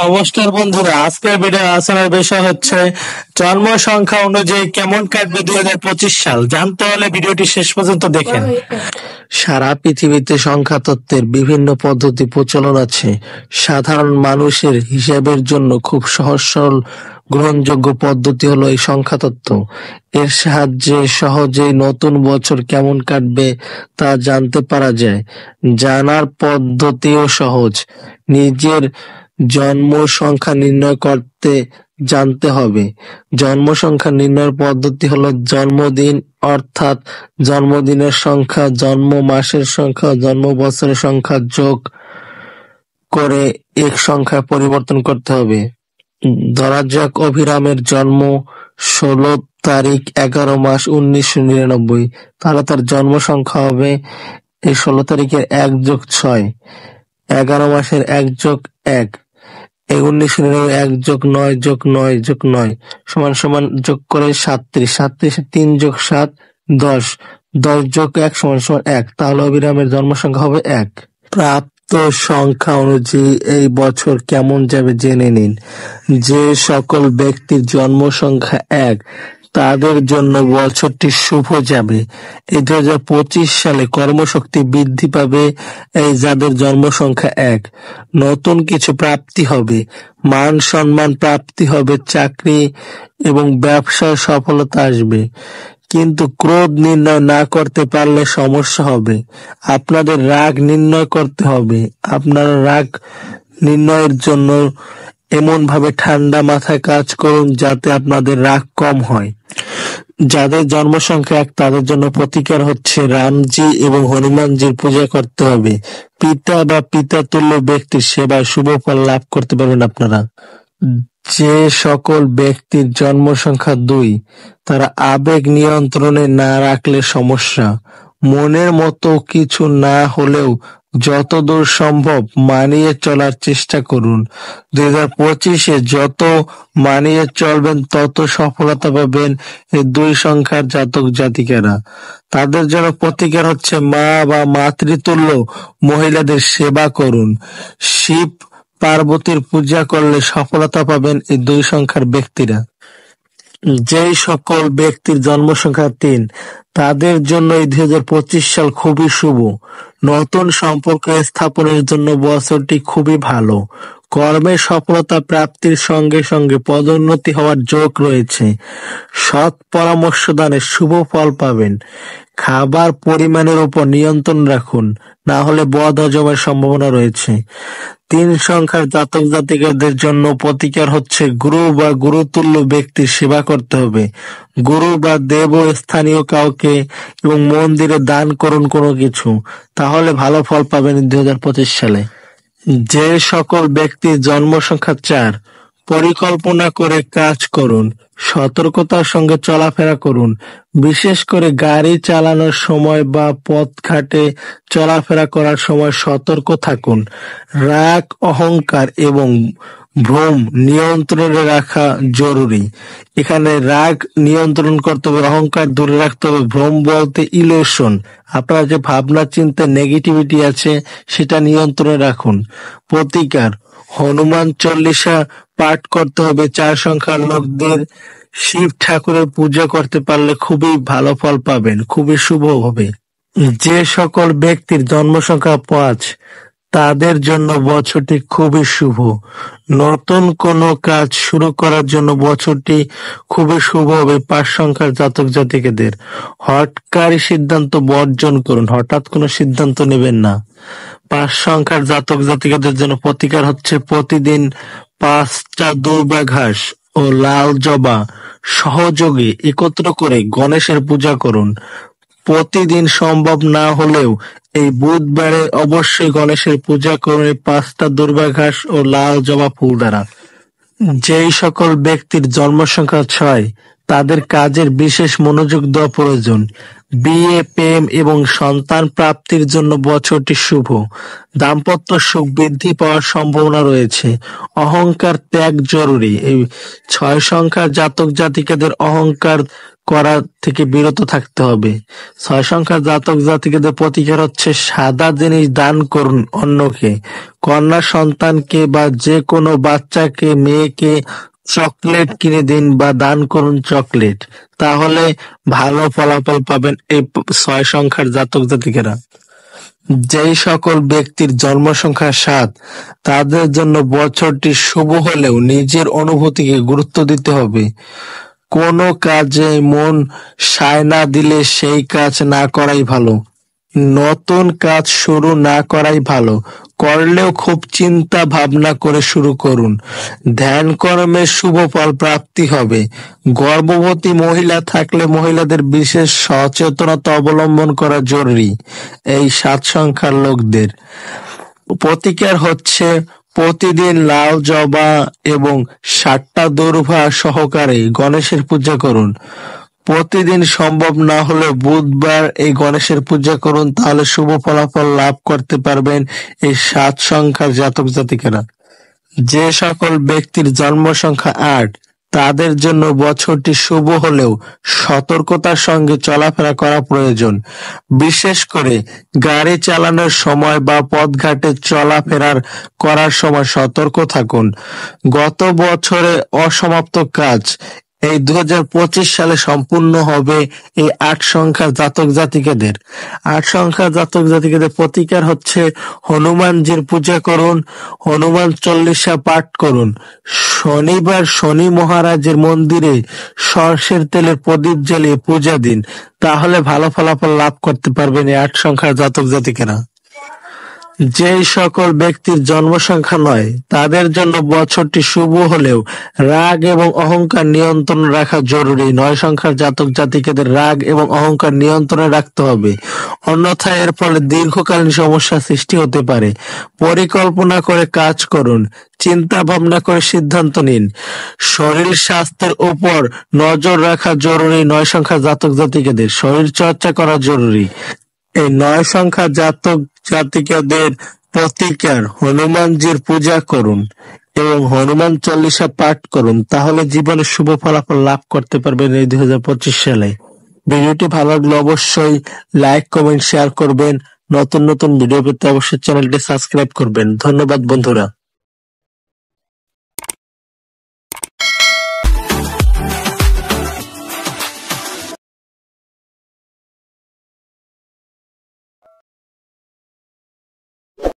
নমস্কার বন্ধুরা, আজকের ভিডিও আলোচনার বিষয় হচ্ছে জন্ম সংখ্যা অনুযায়ী কেমন কাটবে 2025 সাল। জানতে হলে ভিডিওটি শেষ পর্যন্ত দেখেন। সারা পৃথিবীতে সংখ্যা তত্ত্বের বিভিন্ন পদ্ধতি প্রচলন আছে। সাধারণ মানুষের হিসাবের জন্য খুব সহজ সরল গ্রহণযোগ্য পদ্ধতি হলো এই সংখ্যা তত্ত্ব। এর সাহায্যে সহজেই নতুন বছর কেমন কাটবে তা জানতে পারা যায়। জানার পদ্ধতিও সহজ। নিজের জন্ম সংখ্যা নির্ণয় করতে জানতে হবে। জন্ম সংখ্যা নির্ণয়ের পদ্ধতি হলো জন্মদিন অর্থাৎ জন্মদিনের সংখ্যা, জন্ম মাসের সংখ্যা, জন্ম বছরের সংখ্যা যোগ করে এক সংখ্যায় পরিবর্তন করতে হবে। ধরা যাক অভিরামের জন্ম 16 তারিখ 11 মাস 1999, তাহলে তার জন্ম সংখ্যা হবে এই 16 তারিখের 1+6, 11 মাসের 1+1, 1999 1+9+9+9 সমান সমান যোগ করে 37, 37 3+7 10, 10+1 সমান সমান 1, তাহলে অভিরামের জন্ম সংখ্যা হবে 1। প্রাপ্ত সংখ্যা অনুযায়ী এই বছর কেমন যাবে জেনে নিন। যে সকল ব্যক্তির জন্ম সংখ্যা 1 তাদের জন্য বছরটি শুভ যাবে। এই 2025 সালে কর্মশক্তি বৃদ্ধি পাবে এই যাদের জন্ম সংখ্যা 1। নতুন কিছু প্রাপ্তি হবে, মান সম্মান প্রাপ্তি হবে, চাকরি এবং ব্যবসায় সফলতা আসবে। কিন্তু ক্রোধ নির্ণয় না করতে পারলে সমস্যা হবে। আপনাদের রাগ নির্ণয় করতে হবে। আপনারা রাগ নির্ণয়ের জন্য এমন ভাবে ঠান্ডা মাথায় কাজ করুন যাতে আপনাদের রাগ কম হয়। যাদের জন্ম সংখ্যা 1 তাদের জন্য প্রতিকার হচ্ছে রামজি এবং হনুমানজির পূজা করতে হবে। পিতা বা পিতাতুল্য ব্যক্তির সেবায় শুভ ফল লাভ করতে পারবেন আপনারা। যে সকল ব্যক্তির জন্ম সংখ্যা 2 তারা আবেগ নিয়ন্ত্রণে না রাখলে সমস্যা। মনের মতো কিছু না হলেও যতদূর সম্ভব মানিয়ে চলার চেষ্টা করুন। 2025-এ যত মানিয়ে চলবেন তত সফলতা পাবেন এই 2 সংখ্যার জাতক জাতিকারা। তাদের জন্য প্রতিকার হচ্ছে মা বা মাতৃতুল্য মহিলাদের সেবা করুন। শিব পার্বতীর পূজা করলে সফলতা পাবেন এই 2 সংখ্যার ব্যক্তিরা। যেই সকল ব্যক্তির জন্ম সংখ্যা 3 তাদের জন্য এই 2025 সাল খুবই শুভ। নতুন সম্পর্ক স্থাপনের জন্য বছরটি খুবই ভালো। কর্মে সফলতা প্রাপ্তির সঙ্গে সঙ্গে পদোন্নতি হওয়ার যোগ রয়েছে। সৎ পরামর্শ দানে শুভ ফল পাবেন। খাবার পরিমাণের উপর নিয়ন্ত্রণ রাখুন, না হলে বদ হজমের সম্ভাবনা রয়েছে। 3 সংখ্যার জাতক জাতিকাদের জন্য প্রতিকার হচ্ছে গুরু বা গুরুতুল্য ব্যক্তির সেবা করতে হবে। গুরু বা দেব স্থানীয় কাউকে এবং মন্দিরে দান করুন কোনো কিছু, তাহলে ভালো ফল পাবেন 2025 সালে। যে সকল ব্যক্তির জন্ম সংখ্যা 4 পরিকল্পনা করে কাজ করুন, সতর্কতার সঙ্গে চলাফেরা করুন। বিশেষ করে গাড়ি চালানোর সময় বা পথঘাটে চলাফেরা করার সময় সতর্ক থাকুন। রাগ, অহংকার এবং ভ্রম নিয়ন্ত্রণে রাখা জরুরি। এখানে রাগ নিয়ন্ত্রণ করতে হবে, অহংকার দূরে রাখতে হবে। ভ্রম বলতে ইলিউশন, আপনার যে ভাবনা চিন্তা নেগেটিভিটি আছে সেটা নিয়ন্ত্রণে রাখুন। প্রতিকার হনুমান চল্লিশা পাঠ করতে হবে। 4 সংখ্যার লোকদের শিব ঠাকুরের পূজা করতে পারলে খুবই ভালো ফল পাবেন, খুবই শুভ হবে। যে সকল ব্যক্তির জন্ম সংখ্যা 5 তাদের জন্য বছরটি খুবই শুভ। নতুন কোনো কাজ শুরু করার জন্য বছরটি খুবই শুভ হবে 5 সংখ্যার জাতক জাতিকাদের। হঠকারী সিদ্ধান্ত বর্জন করুন, হঠাৎ কোনো সিদ্ধান্ত নেবেন না। 5 সংখ্যার জাতক জাতিকাদের জন্য প্রতিকার হচ্ছে প্রতিদিন 5টা দুর্বা ঘাস ও লাল জবা সহযোগে একত্র করে গণেশের পূজা করুন। প্রতিদিন সম্ভব না হলেও এই বুধবারে অবশ্যই গণেশের পূজা করুন 5টা দুর্বা ঘাস ও লাল জবা ফুল দ্বারা। যেই সকল ব্যক্তির জন্ম সংখ্যা 6 তাদের কাজের বিশেষ মনোযোগ দেওয়া প্রয়োজন। বিয়ে, প্রেম এবং সন্তান প্রাপ্তির জন্য বছরটি শুভ। দাম্পত্য সুখ বৃদ্ধি পাওয়ার সম্ভাবনা রয়েছে। অহংকার ত্যাগ জরুরি। এই 6 সংখ্যার জাতক জাতিকাদের অহংকার করা থেকে বিরত থাকতে হবে। 6 সংখ্যার জাতক জাতিকাদের প্রতিকার হচ্ছে সাদা জিনিস দান করুন অন্যকে, কন্যা সন্তানকে বা যে কোনো বাচ্চাকে মেয়েকে চকলেট কিনে দিন বা দান করুন চকলেট, তাহলে ভালো ফলাফল পাবেন এই 6 সংখ্যার জাতক জাতিকেরা। যেই সকল ব্যক্তির জন্ম সংখ্যা 7 তাদের জন্য বছরটি শুভ হলেও নিজের অনুভূতিকে গুরুত্ব দিতে হবে। কোনো কাজে মন সায় না দিলে সেই কাজ না করাই ভালো। নতুন কাজ শুরু না করাই ভালো, করলেও খুব চিন্তা ভাবনা করে শুরু করুন। ধ্যান কর্মের শুভ ফল প্রাপ্তি হবে। গর্ভবতী মহিলা থাকলে মহিলাদের বিশেষ সচেতনতা অবলম্বন করা জরুরি এই 7 সংখ্যার লোকদের। প্রতিকার হচ্ছে প্রতিদিন লাউ জবা এবং 7টা দূর্বা সহকারে গণেশের পূজা করুন। প্রতিদিন সম্ভব না হলে বুধবার এই গণেশের পূজা করুন, তাহলে শুভ ফলাফল লাভ করতে পারবেন এই 7 সংখ্যার জাতক জাতিকেরা। যে সকল ব্যক্তির জন্ম সংখ্যা 8 তাদের জন্য বছরটি শুভ হলেও সতর্কতার সঙ্গে চলাফেরা করা প্রয়োজন। বিশেষ করে গাড়ি চালানোর সময় বা পথঘাটে চলাফেরা করার সময় সতর্ক থাকুন। গত বছরে অসমাপ্ত কাজ এই 2025 সালে সম্পূর্ণ হবে এই 8 সংখ্যার জাতক জাতিকাদের। 8 সংখ্যার জাতক জাতিকাদের প্রতিকার হচ্ছে হনুমানজির পূজা করুন, হনুমান চল্লিশা পাঠ করুন। শনিবার শনি মহারাজের মন্দিরে সর্ষের তেলের প্রদীপ জ্বালিয়ে পূজা দিন, তাহলে ভালো ফলাফল লাভ করতে পারবেন এই 8 সংখ্যার জাতক জাতিকারা। যেই সকল ব্যক্তির জন্ম সংখ্যা 9 তাদের জন্য বছরটি শুভ হলেও রাগ এবং অহংকার নিয়ন্ত্রণ রাখা জরুরি। 9 সংখ্যার জাতক জাতিকাদের রাগ এবং অহংকার নিয়ন্ত্রণে রাখতে হবে, অন্যথায় এর ফলে দীর্ঘকালীন সমস্যা সৃষ্টি হতে পারে। পরিকল্পনা করে কাজ করুন, চিন্তা ভাবনা করে সিদ্ধান্ত নিন। শরীর স্বাস্থ্যের উপর নজর রাখা জরুরি। 9 সংখ্যার জাতক জাতিকাদের শরীর চর্চা করা জরুরি। এই 9 সংখ্যা জাতক জাতিকাদের প্রতিকার হনুমানজির পূজা করুন এবং হনুমান চল্লিশা পাঠ করুন, তাহলে জীবনে শুভ ফলাফল লাভ করতে পারবেন এই 2025 সালে। ভিডিওটি ভালো লাগলে অবশ্যই লাইক কমেন্ট শেয়ার করবেন। নতুন নতুন ভিডিও পেতে অবশ্যই চ্যানেলটি সাবস্ক্রাইব করবেন। ধন্যবাদ বন্ধুরা।